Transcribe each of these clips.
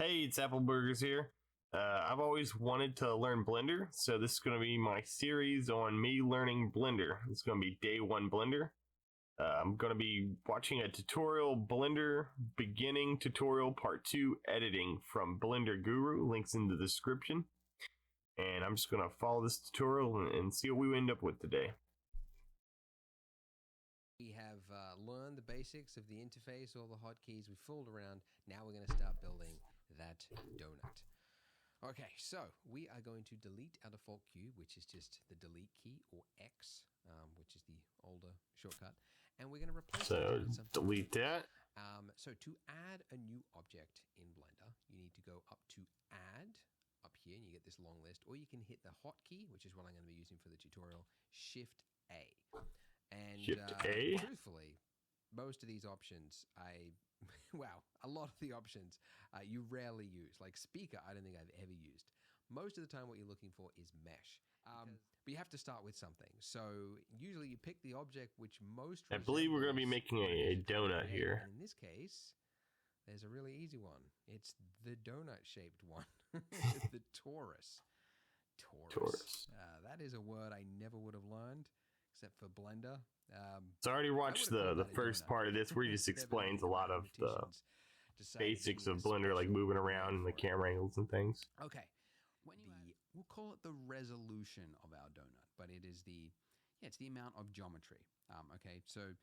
Hey, it's Apple Burgers here. I've always wanted to learn Blender, so this is going to be my series on me learning Blender. It's going to be Day 1 Blender. I'm going to be watching a tutorial Blender beginning tutorial part 2 editing from Blender Guru. Links in the description. And I'm just going to follow this tutorial and see what we end up with today. We have learned the basics of the interface, all the hotkeys. We've fooled around. Now we're going to start building that donut. Okay, so we are going to delete our default cube, which is just the delete key, or X, which is the older shortcut. And we're going to replace it with something. Delete that. So to add a new object in Blender, you need to go up to Add, up here, and you get this long list. Or you can hit the hotkey, which is what I'm going to be using for the tutorial, Shift A. And truthfully, most of these options, wow, a lot of the options you rarely use. Like speaker, I don't think I've ever used. Most of the time what you're looking for is mesh. But you have to start with something. So usually you pick the object which most... I believe we're going to be making a donut here. And in this case, there's a really easy one. It's the donut-shaped one. The torus. Torus. That is a word I never would have learned, except for Blender. So I already watched the first part of this where he just explains a lot of the basics of Blender, like moving around and the camera angles and things. Okay. We'll call it the resolution of our donut, but it is it's the amount of geometry. Okay, so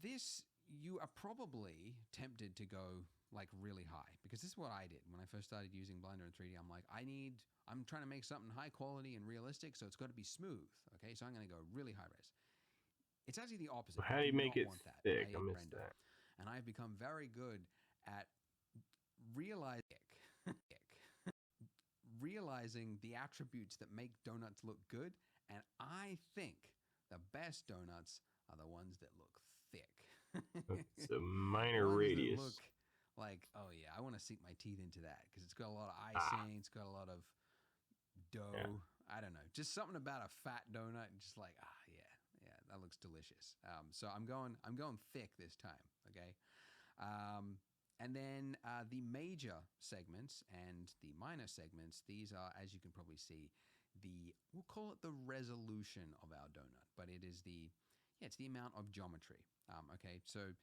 this, you are probably tempted to go like really high, because this is what I did when I first started using Blender in 3D. I'm like, I'm trying to make something high quality and realistic, so it's got to be smooth. Okay, so I'm going to go really high res. It's actually the opposite. How do you make it thick? I missed that. And I've become very good at realizing the attributes that make donuts look good. And I think the best donuts are the ones that look thick. It's a minor radius. Look like, oh yeah, I want to sink my teeth into that because it's got a lot of icing, it's got a lot of dough. Yeah. I don't know, just something about a fat donut, and just like, yeah, that looks delicious. So I'm going thick this time, okay? And then the major segments and the minor segments, these are, as you can probably see, we'll call it the resolution of our donut, but it is it's the amount of geometry. Okay, so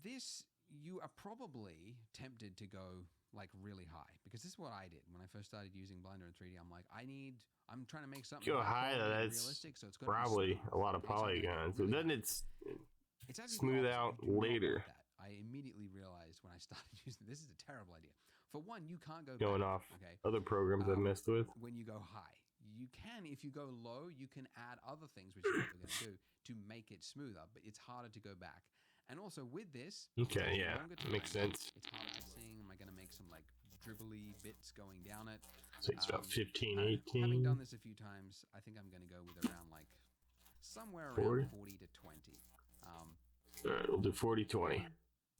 this, you are probably tempted to go like really high, because this is what I did when I first started using Blender in 3D. I'm like, I'm trying to make something go high. That's realistic, so it's probably a lot of polygons. So then it's smooth out later. I immediately realized when I started using this is a terrible idea. For one, you can't go going back, off okay? Other programs I've messed with. When you go high, you can. If you go low, you can add other things, which is what we're going to do to make it smoother. But it's harder to go back. And also with this, okay, yeah, makes sense. It's harder to sing. Am I going to make some like dribbly bits going down it? So it's about 15, 18. Having done this a few times, I think I'm going to go with around like somewhere around 40 to 20. All right, we'll do 40, 20.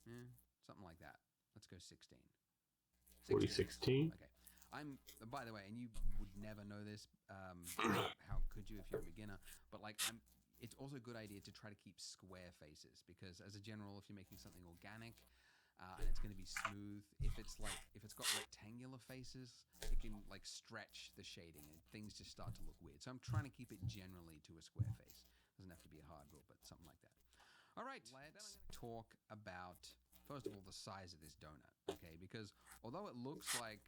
Yeah, something like that. Let's go 16. 40, 16. Okay. By the way, and you would never know this, how could you if you're a beginner, but like it's also a good idea to try to keep square faces, because as a general, if you're making something organic and it's going to be smooth, if it's got rectangular faces, it can like stretch the shading and things just start to look weird. So I'm trying to keep it generally to a square face. Doesn't have to be a hard rule, but something like that. All right, let's talk about, first of all, the size of this donut, okay? Because although it looks like,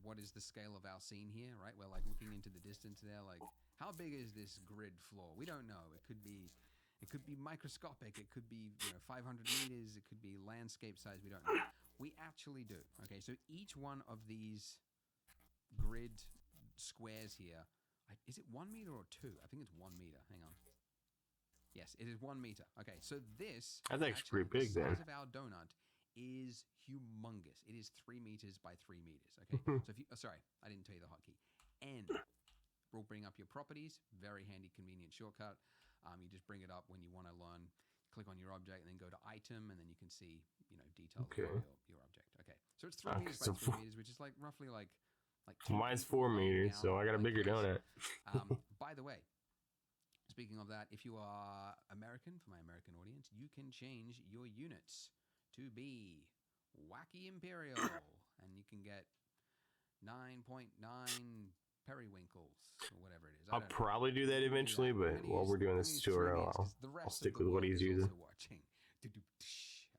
what is the scale of our scene here, right? We're like looking into the distance there, like, how big is this grid floor? We don't know. It could be microscopic. It could be 500 meters. It could be landscape size. We don't know. We actually do. Okay, so each one of these grid squares here, is it 1 meter or 2? I think it's 1 meter. Hang on. Yes, it is 1 meter. Okay, so that's actually pretty big. The size of our donut is humongous. It is 3 meters by 3 meters. Okay, so if you, sorry, I didn't tell you the hotkey. N. We'll bring up your properties. Very handy, convenient shortcut. You just bring it up when you want to learn. Click on your object and then go to item, and then you can see details of your object. Okay, so it's 3 meters by 3 meters, which is like roughly like mine's 4 meters, so I got a bigger donut. By the way, speaking of that, if you are American, for my American audience, you can change your units to be Wacky Imperial, and you can get 9.9 periwinkles or whatever it is. I'll probably do that eventually, but while we're doing this tutorial, I'll stick with what he's using. Watching.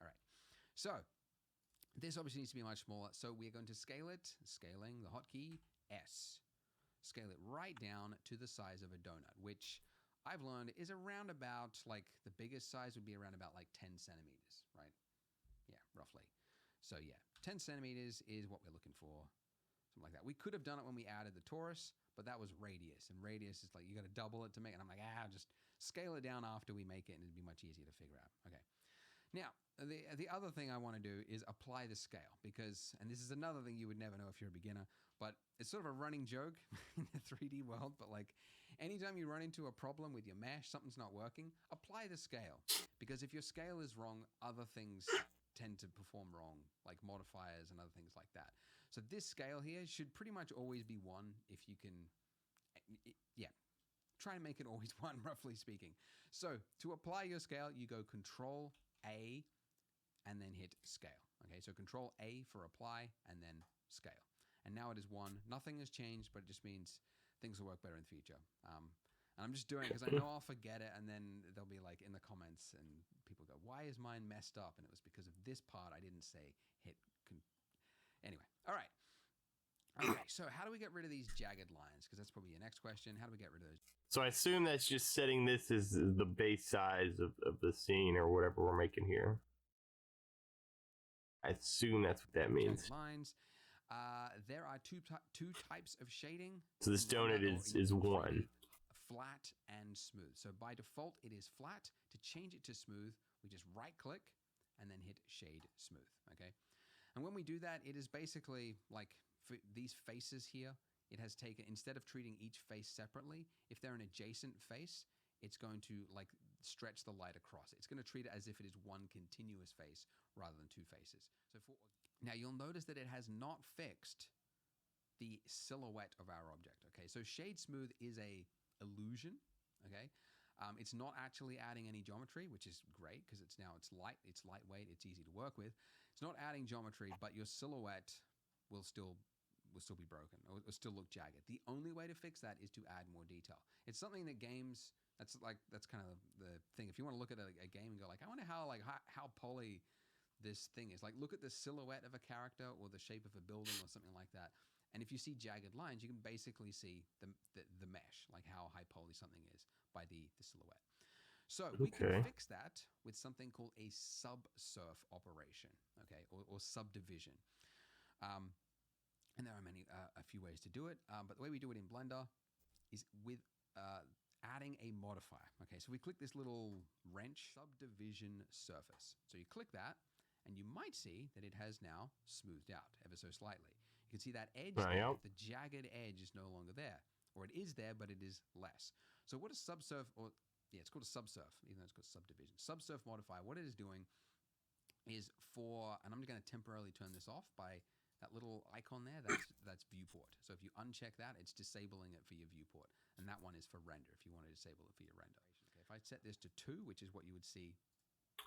All right. So this obviously needs to be much smaller. So we're going to scale it. Scaling the hotkey S. Scale it right down to the size of a donut, which I've learned is around about like the biggest size would be around about like 10 centimeters, right? Yeah, roughly. So yeah, 10 centimeters is what we're looking for. Something like that. We could have done it when we added the torus, but that was radius. And radius is like, you got to double it to make it. And I'm like, just scale it down after we make it and it'd be much easier to figure out. Okay. Now, the other thing I want to do is apply the scale because, and this is another thing you would never know if you're a beginner, but it's sort of a running joke in the 3D world. But like anytime you run into a problem with your mesh, something's not working, apply the scale. Because if your scale is wrong, other things tend to perform wrong, like modifiers and other things like that. So this scale here should pretty much always be 1 if you can, yeah, try and make it always 1, roughly speaking. So to apply your scale, you go Control A and then hit scale. Okay, so Control A for apply and then scale. And now it is 1. Nothing has changed, but it just means things will work better in the future. And I'm just doing it because I know I'll forget it, and then they'll be like in the comments, and people go, "Why is mine messed up?" And it was because of this part I didn't say hit. Anyway, all right. Okay, so how do we get rid of these jagged lines? Because that's probably your next question. How do we get rid of those? So I assume that's just setting this as the base size of the scene or whatever we're making here. I assume that's what that means. Jagged lines. There are two types of shading. So this donut is 1. Flat and smooth. So by default, it is flat. To change it to smooth, we just right click and then hit shade smooth. Okay. And when we do that, it is basically like for these faces here, it has taken, instead of treating each face separately, if they're an adjacent face, it's going to like stretch the light across. It's going to treat it as if it is one continuous face rather than 2 faces. So now you'll notice that it has not fixed the silhouette of our object. Okay. So shade smooth is a illusion. Okay. It's not actually adding any geometry, which is great because it's lightweight, it's easy to work with. It's not adding geometry, but your silhouette will still be broken or still look jagged. The only way to fix that is to add more detail. It's something that games, that's kind of the thing. If you want to look at a game and go like, I wonder how poly this thing is. Like look at the silhouette of a character or the shape of a building or something like that. And if you see jagged lines, you can basically see the mesh, like how high poly something is by the silhouette. So we can fix that with something called a subsurf operation, okay, or subdivision. And there are a few ways to do it, but the way we do it in Blender is with adding a modifier. Okay, so we click this little wrench, subdivision surface. So you click that, and you might see that it has now smoothed out ever so slightly. You can see that edge there, the jagged edge is no longer there. Or it is there, but it is less. So what a subsurf, it's called a subsurf, even though it's called subdivision. Subsurf modifier, what it is doing is and I'm going to temporarily turn this off by that little icon there, that's viewport. So if you uncheck that, it's disabling it for your viewport. And that one is for render, if you want to disable it for your render. Okay, if I set this to 2, which is what you would see.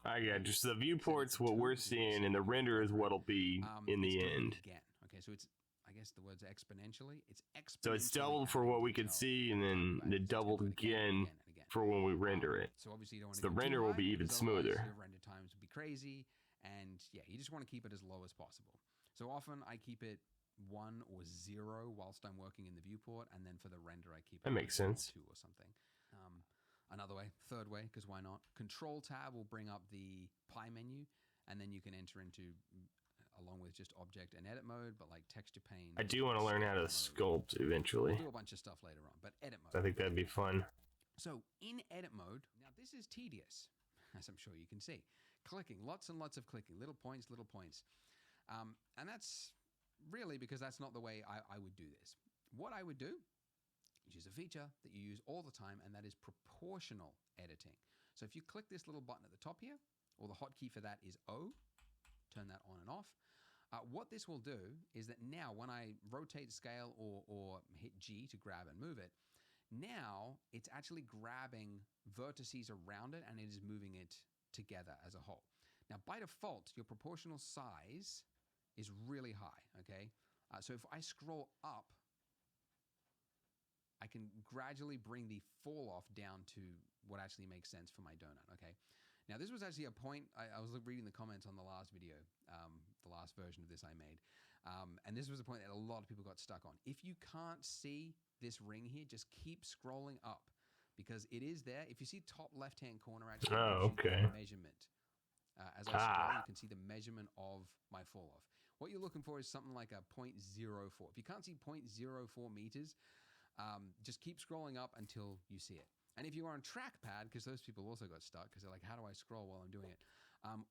Yeah, just the viewport's what we're seeing, and the render is what'll be in the end. Again. Okay, so it's, I guess the word's exponentially. It's exponentially. So it's doubled for what we could see, and then it doubled again for when we render it. So obviously you don't want the render will be even smoother. Your render times will be crazy, and yeah, you just want to keep it as low as possible. So often I keep it 1 or 0 whilst I'm working in the viewport, and then for the render I keep it that makes sense 2 or something. Another way, third way, because why not? Control tab will bring up the pie menu, and then you can enter into, along with just object and edit mode, but like texture pane. I do want to learn how to sculpt eventually. We'll do a bunch of stuff later on, but edit mode. I think that'd be fun. So in edit mode, now this is tedious, as I'm sure you can see. Clicking, lots and lots of clicking, little points. And that's really because that's not the way I would do this. What I would do is use a feature that you use all the time, and that is proportional editing. So if you click this little button at the top here, or the hotkey for that is O, turn that on and off. What this will do is that now when I rotate scale or hit G to grab and move it, now it's actually grabbing vertices around it and it is moving it together as a whole. Now, by default, your proportional size is really high, okay? So if I scroll up, I can gradually bring the fall off down to what actually makes sense for my donut, okay? Now, this was actually a point, I was reading the comments on the last video, the last version of this I made, and this was a point that a lot of people got stuck on. If you can't see this ring here, just keep scrolling up because it is there. If you see top left-hand corner, actually, Oh, gives you okay. the measurement. As I scroll, you can see the measurement of my fall off. What you're looking for is something like a 0.04. If you can't see 0.04 meters, just keep scrolling up until you see it. And if you are on trackpad, because those people also got stuck because they're like, how do I scroll while I'm doing it?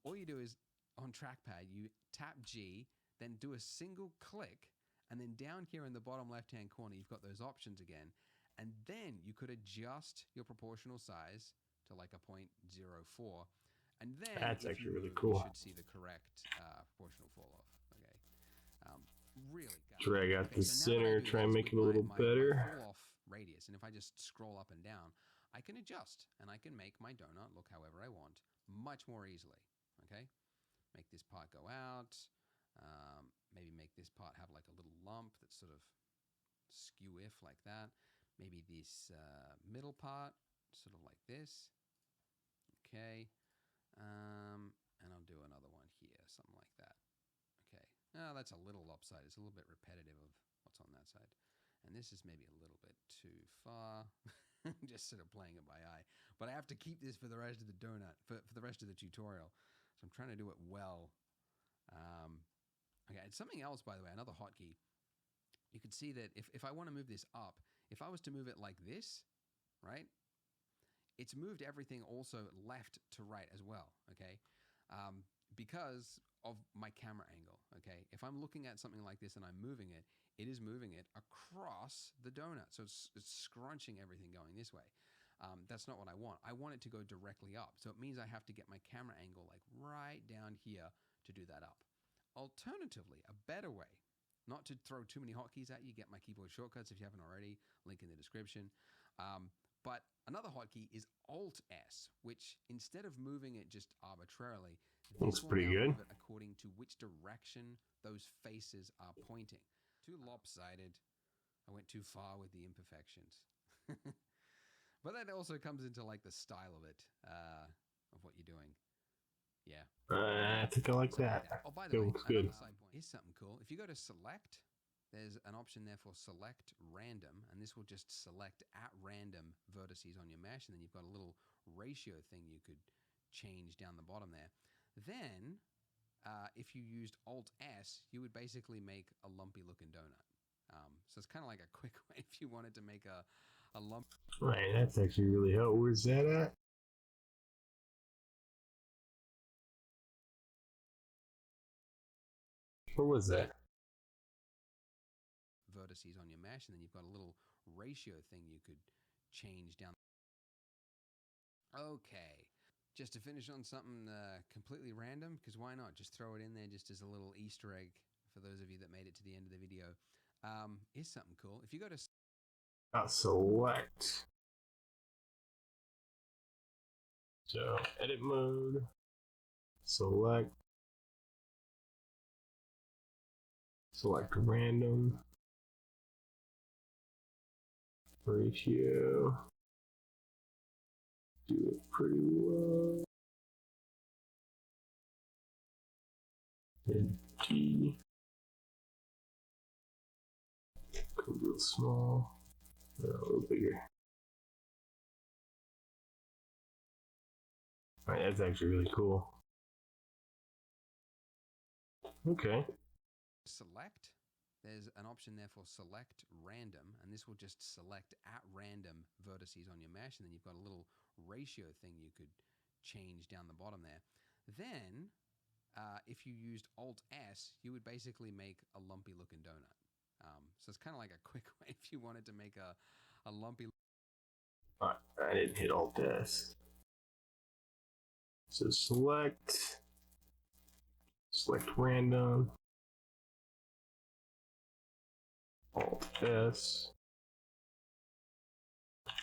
All you do is on trackpad, you tap G, then do a single click, and then down here in the bottom left-hand corner, you've got those options again. And then you could adjust your proportional size to like a 0.04. And then That's if actually you really move, cool. you should see the correct proportional fall off. Okay. Really good. Drag out Okay, the so now what I center, do try and is make it with a little my better. fall off radius, and if I just scroll up and down, I can adjust and I can make my donut look however I want much more easily. Okay, make this part go out. Maybe make this part have like a little lump that's sort of skew-if like that. Maybe this middle part sort of like this. Okay, and I'll do another one here, something like that. Okay, now that's a little lopsided. It's a little bit repetitive of what's on that side. And this is maybe a little bit too far. Just sort of playing it by eye. But I have to keep this for the rest of the donut, for the rest of the tutorial. So I'm trying to do it well. Okay, it's something else, by the way, another hotkey. You can see that if I want to move this up, if I was to move it like this, right? It's moved everything also left to right as well, okay? Because of my camera angle, okay? If I'm looking at something like this and I'm moving it, it is moving it across the donut. So it's scrunching everything going this way. That's not what I want. I want it to go directly up. So it means I have to get my camera angle like right down here to do that up. Alternatively, a better way, not to throw too many hotkeys at you, get my keyboard shortcuts if you haven't already, link in the description. But another hotkey is Alt-S, which instead of moving it just arbitrarily, Looks this will pretty now good. move it according to which direction those faces are pointing. Too lopsided. I went too far with the imperfections. But that also comes into like the style of it, of what you're doing. Yeah. I think I like that. Oh, by It the way, looks good. another side point is something cool. If you go to select, there's an option there for select random, and this will just select at random vertices on your mesh, and then you've got a little ratio thing you could change down the bottom there. Then, if you used Alt-S, you would basically make a lumpy looking donut. So it's kind of like a quick way if you wanted to make a lump. Right, that's actually really helpful. Where's that at? Where was that? Vertices on your mesh, and then you've got a little ratio thing you could change down. Okay, just to finish on something completely random, because why not? Just throw it in there just as a little Easter egg for those of you that made it to the end of the video. Is something cool. If you go to Select. So edit mode. Select. Select random. Ratio. Do it pretty well. And G. Go real small. A little bigger. Alright, that's actually really cool. Okay. select, there's an option there for select random, and this will just select at random vertices on your mesh, and then you've got a little ratio thing you could change down the bottom there. Then, if you used Alt-S, you would basically make a lumpy looking donut. So it's kind of like a quick way if you wanted to make a lumpy. I didn't hit Alt-S. So select random, Alt-S,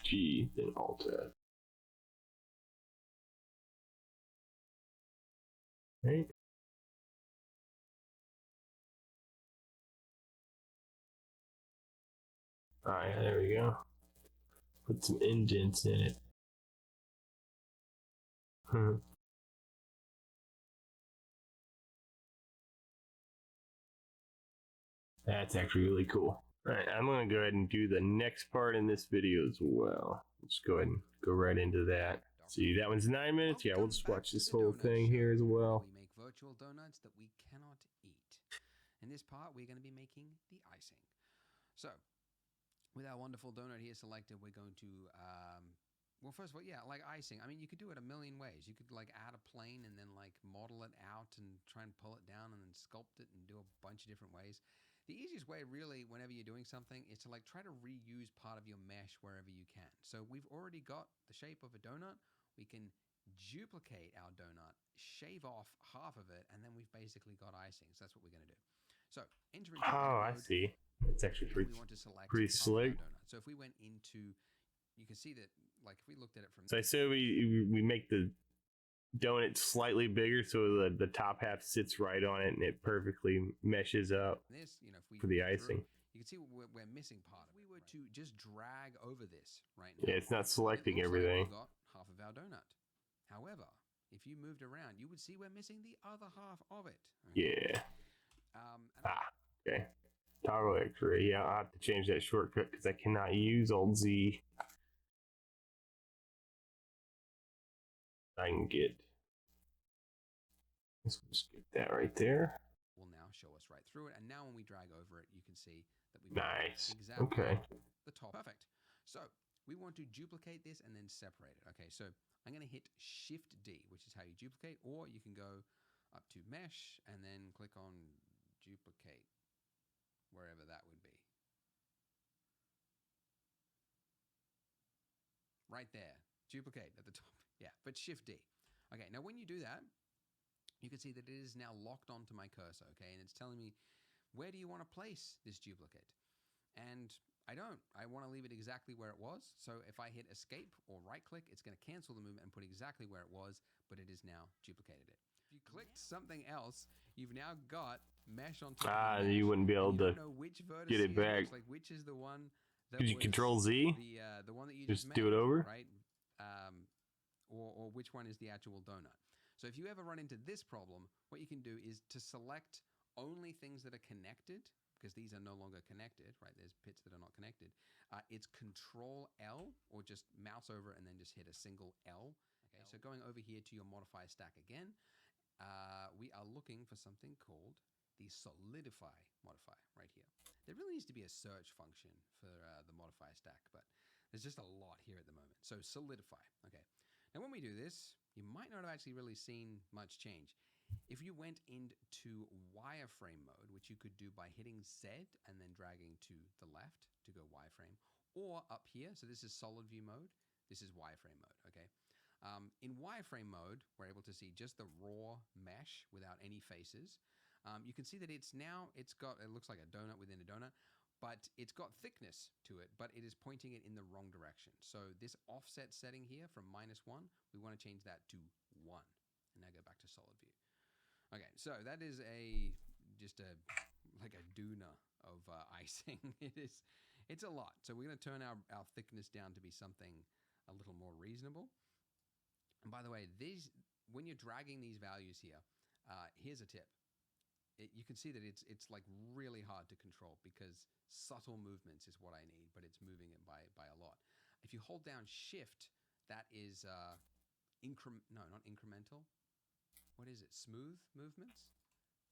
G, then Alt-S. Right. All right, there we go. Put some indents in it. That's actually really cool. All right, I'm going to go ahead and do the next part in this video as well. Let's go ahead and go right into that. See, that one's 9 minutes. Yeah, we'll just watch this whole thing here as well. We make virtual donuts that we cannot eat. In this part, we're going to be making the icing. So, with our wonderful donut here selected, we're going to, well, first of all, yeah, like icing. I mean, you could do it a million ways. You could like add a plane and then like model it out and try and pull it down and then sculpt it and do a bunch of different ways. The easiest way, really, whenever you're doing something, is to like try to reuse part of your mesh wherever you can. So we've already got the shape of a donut. We can duplicate our donut, shave off half of it, and then we've basically got icing. So that's what we're going to do. So enter into Oh, I see. It's actually pretty, we want to select pretty slick. donut. So if we went into, you can see that, like if we looked at it from. So I say we make the donut slightly bigger so the top half sits right on it and it perfectly meshes up this, you know, if we for the icing. You can see we're missing part of it. If we were to just drag over this right now. Yeah, it's not selecting everything. Like we've got half of our donut. However, if you moved around, you would see we're missing the other half of it. Okay? Yeah. Okay. Toggle X-ray. Yeah, I'll have to change that shortcut because I cannot use Alt Z. I can get. Let's just get that right there. Will now show us right through it, and now when we drag over it, you can see that we've nice. Exactly okay. The top. Perfect. So we want to duplicate this and then separate it. Okay, so I'm going to hit Shift D, which is how you duplicate, or you can go up to Mesh and then click on Duplicate, wherever that would be. Right there, duplicate at the top. Yeah, but Shift D. Okay, now when you do that, you can see that it is now locked onto my cursor, okay? And it's telling me, where do you want to place this duplicate? And I don't. I want to leave it exactly where it was. So if I hit escape or right click, it's going to cancel the movement and put exactly where it was, but it has now duplicated it. If you clicked something else, you've now got mesh on top of mesh, you wouldn't be able to get it back. Like which is the one that Could you Control Z? The one that you just made, do it over, right? Or which one is the actual donut? So if you ever run into this problem, what you can do is to select only things that are connected, because these are no longer connected, right? There's bits that are not connected. It's Control L, or just mouse over and then just hit a single L. Okay, so going over here to your modifier stack again, we are looking for something called the Solidify modifier right here. There really needs to be a search function for the modifier stack, but there's just a lot here at the moment. So Solidify, okay. Now when we do this, you might not have actually really seen much change. If you went into wireframe mode, which you could do by hitting Z and then dragging to the left to go wireframe, or up here, so this is solid view mode, this is wireframe mode, okay? In wireframe mode, we're able to see just the raw mesh without any faces. You can see that it looks like a donut within a donut, but it's got thickness to it, but it is pointing it in the wrong direction. So this offset setting here from -1, we want to change that to 1. And now go back to solid view. Okay, so that is just like a doona of icing. It's a lot. So we're going to turn our thickness down to be something a little more reasonable. And by the way, when you're dragging these values here, here's a tip. You can see that it's like really hard to control because subtle movements is what I need, but it's moving it by a lot. If you hold down Shift, that is not incremental. What is it? Smooth movements?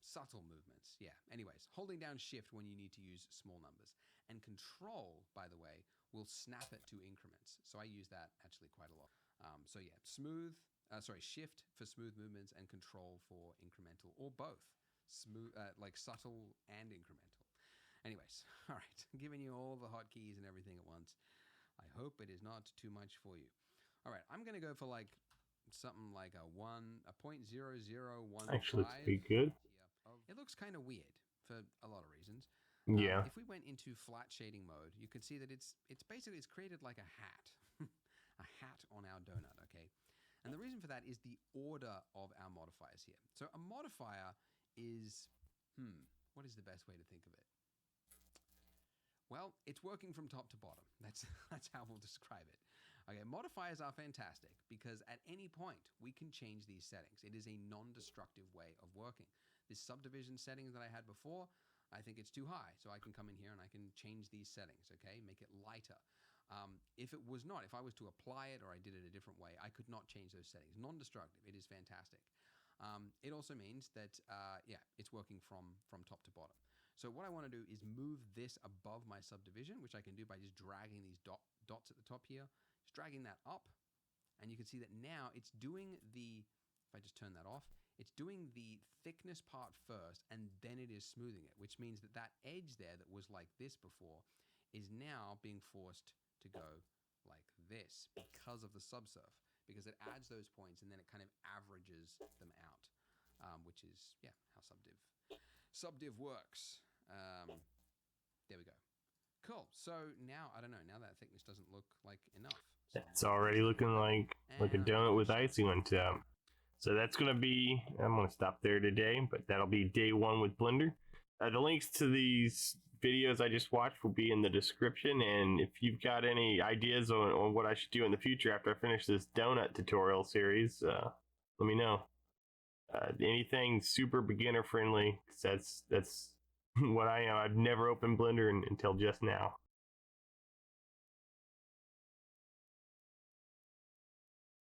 Subtle movements. Yeah. Anyways, holding down Shift when you need to use small numbers. And Control, by the way, will snap it to increments. So I use that actually quite a lot. So yeah, Shift for smooth movements and Control for incremental, or both. Smooth, like subtle and incremental. Anyways, all right, I'm giving you all the hotkeys and everything at once. I hope it is not too much for you. All right, I'm gonna go for like something like a 0.0015. Actually, it's pretty good. It looks kind of weird for a lot of reasons. Yeah. If we went into flat shading mode, you can see that it's basically created like a hat, a hat on our donut. Okay. And the reason for that is the order of our modifiers here. So a modifier is, what is the best way to think of it? Well, it's working from top to bottom. That's how we'll describe it. Okay, modifiers are fantastic because at any point we can change these settings. It is a non-destructive way of working. This subdivision settings that I had before, I think it's too high. So I can come in here and I can change these settings, okay? Make it lighter. If it was not, if I was to apply it or I did it a different way, I could not change those settings. Non-destructive, it is fantastic. It also means that, it's working from top to bottom. So what I want to do is move this above my subdivision, which I can do by just dragging these dots at the top here, just dragging that up. And you can see that now it's doing if I just turn that off, it's doing the thickness part first, and then it is smoothing it, which means that that edge there that was like this before is now being forced to go like this because of the subsurf, because it adds those points and then it kind of averages them out, which is, how subdiv works. There we go. Cool. So now, I don't know, now that thickness doesn't look like enough. So It's already looking like a donut with icing on top. So that's going to be, I'm going to stop there today, but that'll be day 1 with Blender. The links to these videos I just watched will be in the description, and if you've got any ideas on what I should do in the future after I finish this donut tutorial series, let me know. Anything super beginner friendly, because that's what I am. I've never opened Blender until just now.